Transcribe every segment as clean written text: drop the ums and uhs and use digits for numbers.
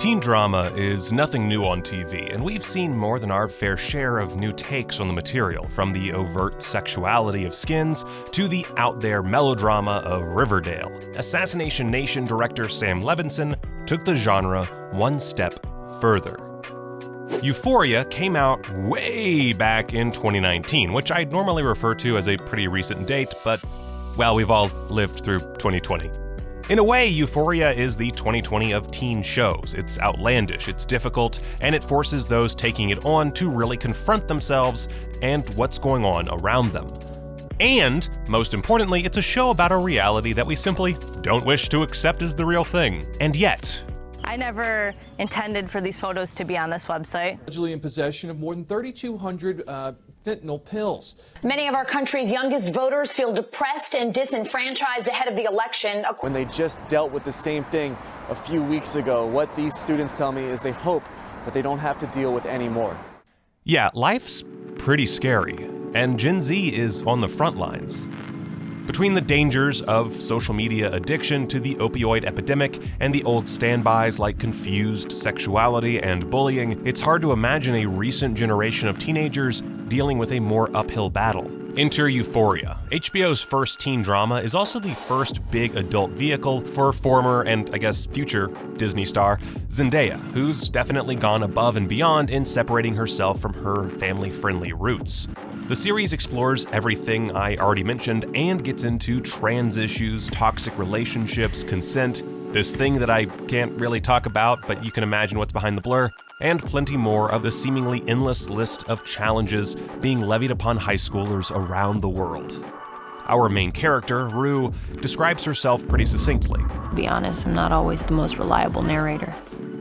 Teen drama is nothing new on TV, and we've seen more than our fair share of new takes on the material, from the overt sexuality of Skins to the out-there melodrama of Riverdale. Assassination Nation director Sam Levinson took the genre one step further. Euphoria came out way back in 2019, which I'd normally refer to as a pretty recent date, but, well, we've all lived through 2020. In a way, Euphoria is the 2020 of teen shows. It's outlandish, it's difficult, and it forces those taking it on to really confront themselves and what's going on around them. And, most importantly, it's a show about a reality that we simply don't wish to accept as the real thing. And yet, I never intended for these photos to be on this website. Allegedly in possession of more than 3,200 fentanyl pills. Many of our country's youngest voters feel depressed and disenfranchised ahead of the election. When they just dealt with the same thing a few weeks ago, what these students tell me is they hope that they don't have to deal with any more. Yeah, life's pretty scary, and Gen Z is on the front lines. Between the dangers of social media addiction to the opioid epidemic and the old standbys like confused sexuality and bullying, it's hard to imagine a recent generation of teenagers dealing with a more uphill battle. Enter Euphoria. HBO's first teen drama is also the first big adult vehicle for former and, I guess, future Disney star Zendaya, who's definitely gone above and beyond in separating herself from her family-friendly roots. The series explores everything I already mentioned and gets into trans issues, toxic relationships, consent, this thing that I can't really talk about, but you can imagine what's behind the blur, and plenty more of the seemingly endless list of challenges being levied upon high schoolers around the world. Our main character, Rue, describes herself pretty succinctly. To be honest, I'm not always the most reliable narrator.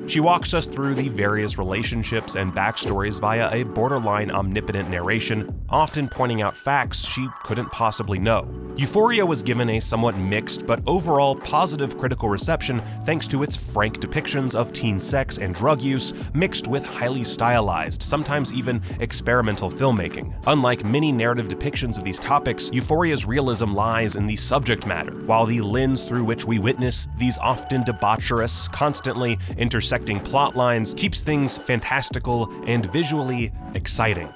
She walks us through the various relationships and backstories via a borderline omnipotent narration, often pointing out facts she couldn't possibly know. Euphoria was given a somewhat mixed but overall positive critical reception thanks to its frank depictions of teen sex and drug use, mixed with highly stylized, sometimes even experimental filmmaking. Unlike many narrative depictions of these topics, Euphoria's realism lies in the subject matter, while the lens through which we witness these often debaucherous, constantly intersecting plot lines keeps things fantastical and visually exciting.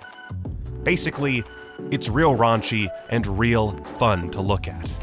Basically, it's real raunchy and real fun to look at.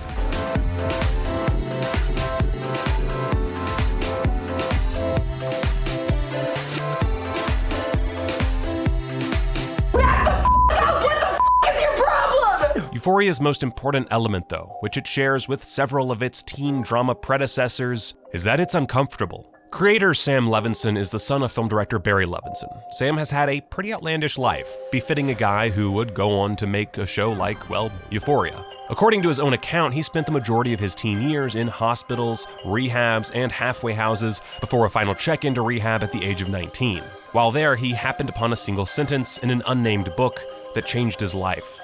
Euphoria's most important element, though, which it shares with several of its teen drama predecessors, is that it's uncomfortable. Creator Sam Levinson is the son of film director Barry Levinson. Sam has had a pretty outlandish life, befitting a guy who would go on to make a show like, well, Euphoria. According to his own account, he spent the majority of his teen years in hospitals, rehabs, and halfway houses before a final check into rehab at the age of 19. While there, he happened upon a single sentence in an unnamed book that changed his life.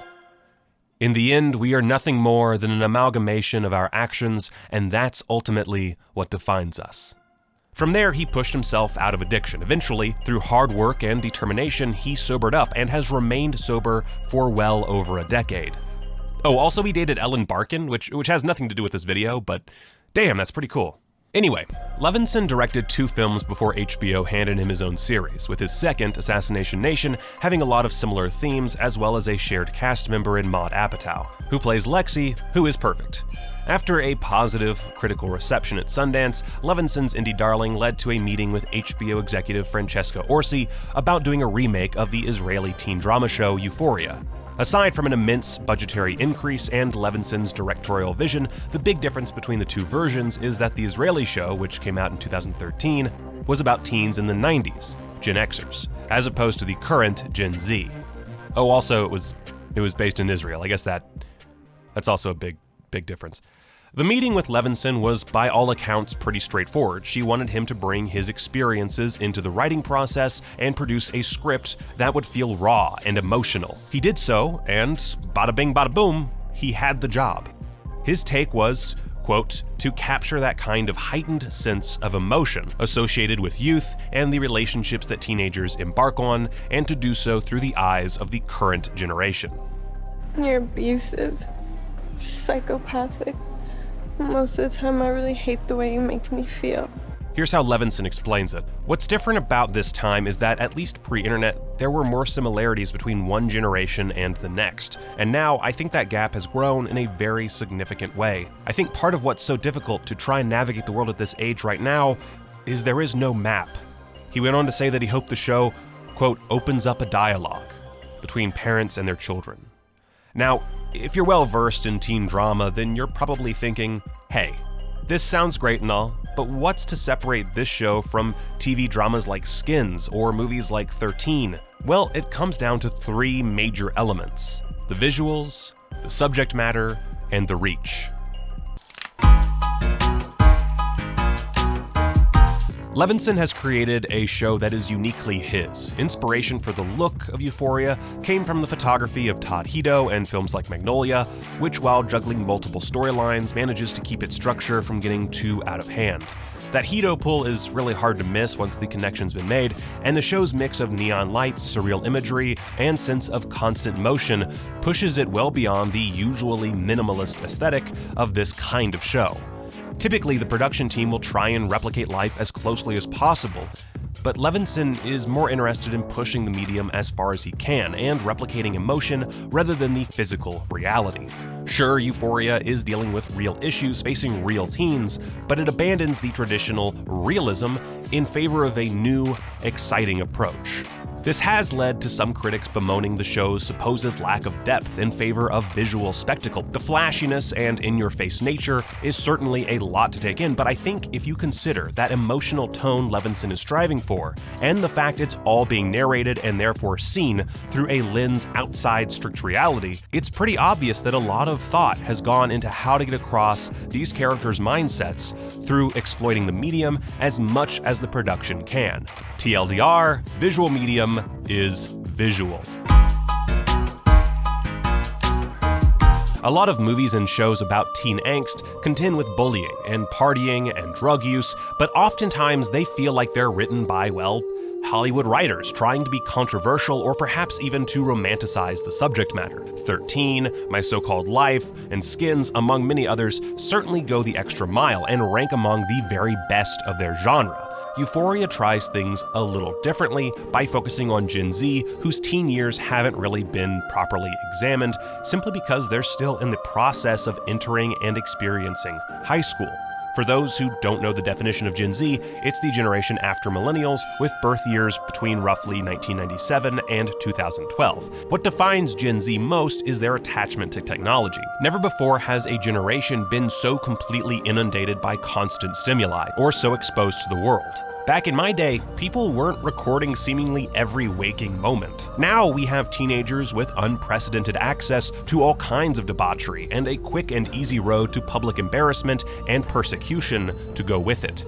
In the end, we are nothing more than an amalgamation of our actions, and that's ultimately what defines us. From there, he pushed himself out of addiction. Eventually, through hard work and determination, he sobered up and has remained sober for well over a decade. Oh, also he dated Ellen Barkin, which has nothing to do with this video, but damn, that's pretty cool. Anyway, Levinson directed 2 films before HBO handed him his own series, with his second, Assassination Nation, having a lot of similar themes, as well as a shared cast member in Maude Apatow, who plays Lexi, who is perfect. After a positive critical reception at Sundance, Levinson's indie darling led to a meeting with HBO executive Francesca Orsi about doing a remake of the Israeli teen drama show Euphoria. Aside from an immense budgetary increase and Levinson's directorial vision, the big difference between the 2 versions is that the Israeli show, which came out in 2013, was about teens in the 90s, Gen Xers, as opposed to the current Gen Z. Oh, also it was based in Israel. I guess that's also a big difference. The meeting with Levinson was by all accounts pretty straightforward. She wanted him to bring his experiences into the writing process and produce a script that would feel raw and emotional. He did so, and bada bing bada boom, he had the job. His take was, quote, to capture that kind of heightened sense of emotion associated with youth and the relationships that teenagers embark on, and to do so through the eyes of the current generation. You're abusive, psychopathic. Most of the time, I really hate the way you make me feel. Here's how Levinson explains it. What's different about this time is that, at least pre-internet, there were more similarities between one generation and the next. And now, I think that gap has grown in a very significant way. I think part of what's so difficult to try and navigate the world at this age right now is there is no map. He went on to say that he hoped the show, quote, opens up a dialogue between parents and their children. Now, if you're well versed in teen drama, then you're probably thinking, hey, this sounds great and all, but what's to separate this show from TV dramas like Skins or movies like 13? Well, it comes down to three major elements: the visuals, the subject matter, and the reach. Levinson has created a show that is uniquely his. Inspiration for the look of Euphoria came from the photography of Todd Hito and films like Magnolia, which, while juggling multiple storylines, manages to keep its structure from getting too out of hand. That Hito pull is really hard to miss once the connection's been made, and the show's mix of neon lights, surreal imagery, and sense of constant motion pushes it well beyond the usually minimalist aesthetic of this kind of show. Typically, the production team will try and replicate life as closely as possible, but Levinson is more interested in pushing the medium as far as he can and replicating emotion rather than the physical reality. Sure, Euphoria is dealing with real issues facing real teens, but it abandons the traditional realism in favor of a new, exciting approach. This has led to some critics bemoaning the show's supposed lack of depth in favor of visual spectacle. The flashiness and in-your-face nature is certainly a lot to take in, but I think if you consider that emotional tone Levinson is striving for, and the fact it's all being narrated and therefore seen through a lens outside strict reality, it's pretty obvious that a lot of thought has gone into how to get across these characters' mindsets through exploiting the medium as much as the production can. TLDR, visual medium is visual. A lot of movies and shows about teen angst contend with bullying and partying and drug use, but oftentimes they feel like they're written by, well, Hollywood writers trying to be controversial or perhaps even to romanticize the subject matter. 13, My So-Called Life, and Skins, among many others, certainly go the extra mile and rank among the very best of their genre. Euphoria tries things a little differently by focusing on Gen Z, whose teen years haven't really been properly examined, simply because they're still in the process of entering and experiencing high school. For those who don't know the definition of Gen Z, it's the generation after millennials with birth years between roughly 1997 and 2012. What defines Gen Z most is their attachment to technology. Never before has a generation been so completely inundated by constant stimuli, or so exposed to the world. Back in my day, people weren't recording seemingly every waking moment. Now we have teenagers with unprecedented access to all kinds of debauchery and a quick and easy road to public embarrassment and persecution to go with it.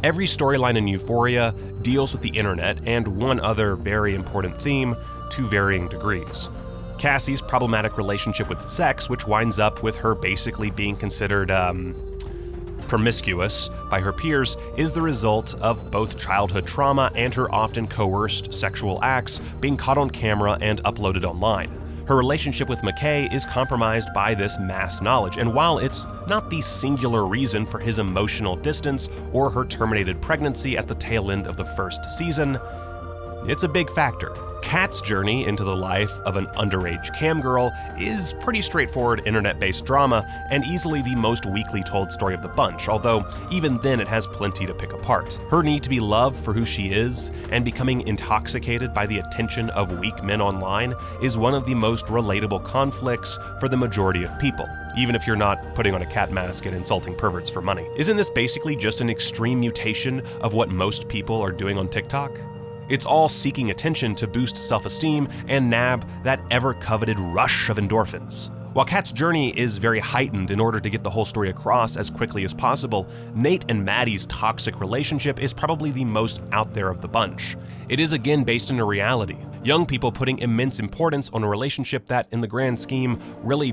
Every storyline in Euphoria deals with the internet and one other very important theme to varying degrees. Cassie's problematic relationship with sex, which winds up with her basically being considered, promiscuous by her peers, is the result of both childhood trauma and her often coerced sexual acts being caught on camera and uploaded online. Her relationship with McKay is compromised by this mass knowledge, and while it's not the singular reason for his emotional distance or her terminated pregnancy at the tail end of the first season, it's a big factor. Kat's journey into the life of an underage cam girl is pretty straightforward internet-based drama and easily the most weakly told story of the bunch, although even then it has plenty to pick apart. Her need to be loved for who she is and becoming intoxicated by the attention of weak men online is one of the most relatable conflicts for the majority of people, even if you're not putting on a cat mask and insulting perverts for money. Isn't this basically just an extreme mutation of what most people are doing on TikTok? It's all seeking attention to boost self-esteem and nab that ever-coveted rush of endorphins. While Kat's journey is very heightened in order to get the whole story across as quickly as possible, Nate and Maddie's toxic relationship is probably the most out there of the bunch. It is again based in a reality. Young people putting immense importance on a relationship that, in the grand scheme, really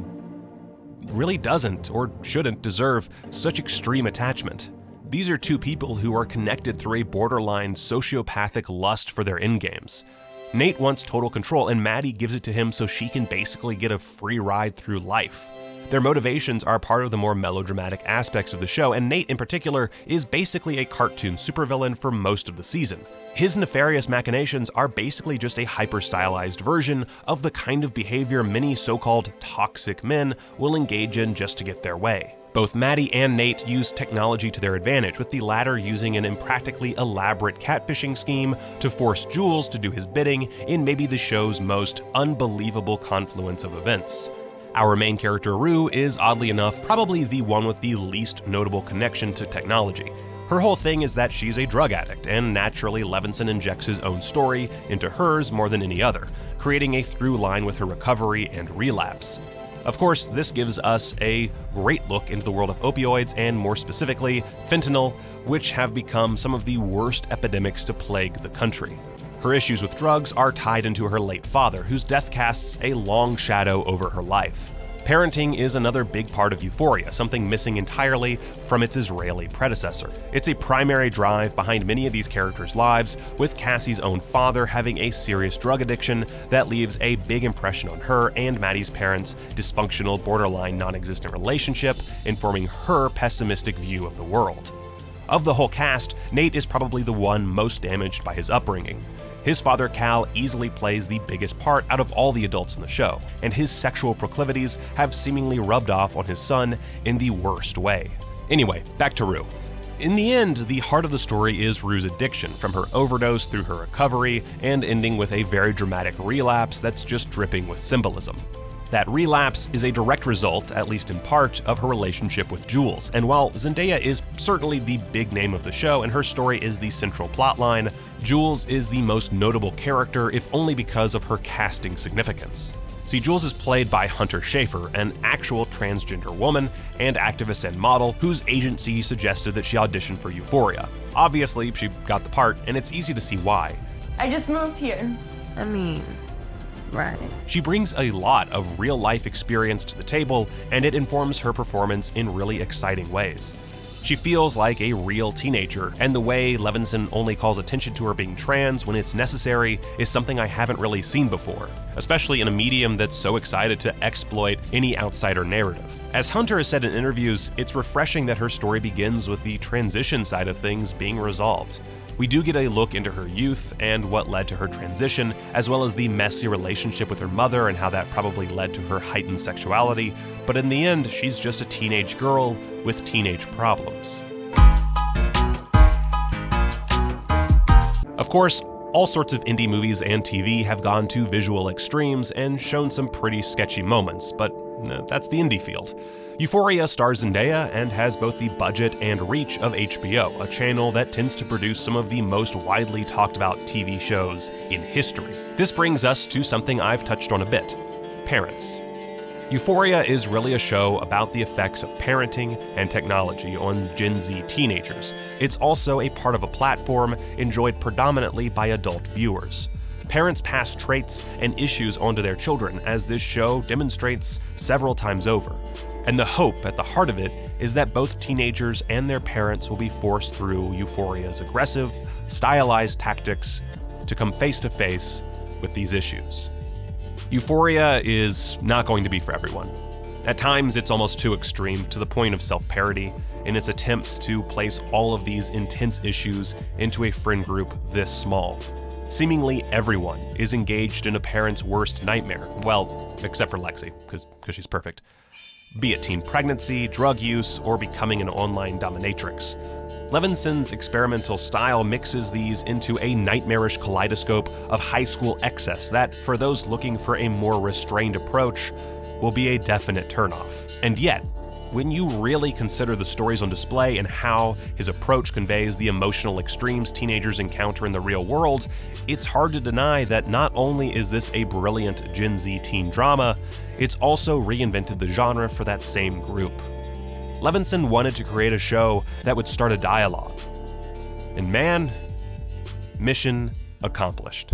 doesn't or shouldn't deserve such extreme attachment. These are two people who are connected through a borderline sociopathic lust for their endgames. Nate wants total control, and Maddie gives it to him so she can basically get a free ride through life. Their motivations are part of the more melodramatic aspects of the show, and Nate in particular is basically a cartoon supervillain for most of the season. His nefarious machinations are basically just a hyper-stylized version of the kind of behavior many so-called toxic men will engage in just to get their way. Both Maddie and Nate use technology to their advantage, with the latter using an impractically elaborate catfishing scheme to force Jules to do his bidding in maybe the show's most unbelievable confluence of events. Our main character, Rue, is oddly enough probably the one with the least notable connection to technology. Her whole thing is that she's a drug addict, and naturally Levinson injects his own story into hers more than any other, creating a through line with her recovery and relapse. Of course, this gives us a great look into the world of opioids, and more specifically, fentanyl, which have become some of the worst epidemics to plague the country. Her issues with drugs are tied into her late father, whose death casts a long shadow over her life. Parenting is another big part of Euphoria, something missing entirely from its Israeli predecessor. It's a primary drive behind many of these characters' lives, with Cassie's own father having a serious drug addiction that leaves a big impression on her and Maddie's parents' dysfunctional, borderline non-existent relationship, informing her pessimistic view of the world. Of the whole cast, Nate is probably the one most damaged by his upbringing. His father, Cal, easily plays the biggest part out of all the adults in the show, and his sexual proclivities have seemingly rubbed off on his son in the worst way. Anyway, back to Rue. In the end, the heart of the story is Rue's addiction, from her overdose through her recovery, and ending with a very dramatic relapse that's just dripping with symbolism. That relapse is a direct result, at least in part, of her relationship with Jules, and while Zendaya is certainly the big name of the show and her story is the central plotline, Jules is the most notable character, if only because of her casting significance. See, Jules is played by Hunter Schafer, an actual transgender woman and activist and model whose agency suggested that she auditioned for Euphoria. Obviously, she got the part, and it's easy to see why. I just moved here. I mean, right. She brings a lot of real-life experience to the table, and it informs her performance in really exciting ways. She feels like a real teenager, and the way Levinson only calls attention to her being trans when it's necessary is something I haven't really seen before, especially in a medium that's so excited to exploit any outsider narrative. As Hunter has said in interviews, it's refreshing that her story begins with the transition side of things being resolved. We do get a look into her youth and what led to her transition, as well as the messy relationship with her mother and how that probably led to her heightened sexuality, but in the end, she's just a teenage girl with teenage problems. Of course, all sorts of indie movies and TV have gone to visual extremes and shown some pretty sketchy moments, but that's the indie field. Euphoria stars Zendaya and has both the budget and reach of HBO, a channel that tends to produce some of the most widely talked about TV shows in history. This brings us to something I've touched on a bit: parents. Euphoria is really a show about the effects of parenting and technology on Gen Z teenagers. It's also a part of a platform enjoyed predominantly by adult viewers. Parents pass traits and issues onto their children, as this show demonstrates several times over. And the hope at the heart of it is that both teenagers and their parents will be forced through Euphoria's aggressive, stylized tactics to come face to face with these issues. Euphoria is not going to be for everyone. At times, it's almost too extreme, to the point of self-parody, in its attempts to place all of these intense issues into a friend group this small. Seemingly everyone is engaged in a parent's worst nightmare. Well, except for Lexi, because she's perfect. Be it teen pregnancy, drug use, or becoming an online dominatrix. Levinson's experimental style mixes these into a nightmarish kaleidoscope of high school excess that, for those looking for a more restrained approach, will be a definite turnoff. And yet, when you really consider the stories on display and how his approach conveys the emotional extremes teenagers encounter in the real world, it's hard to deny that not only is this a brilliant Gen Z teen drama, it's also reinvented the genre for that same group. Levinson wanted to create a show that would start a dialogue. And man, mission accomplished.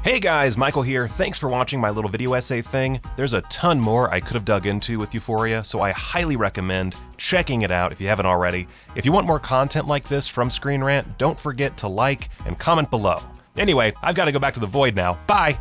Hey guys, Michael here. Thanks for watching my little video essay thing. There's a ton more I could have dug into with Euphoria, so I highly recommend checking it out if you haven't already. If you want more content like this from Screen Rant, don't forget to like and comment below. Anyway, I've got to go back to the void now. Bye!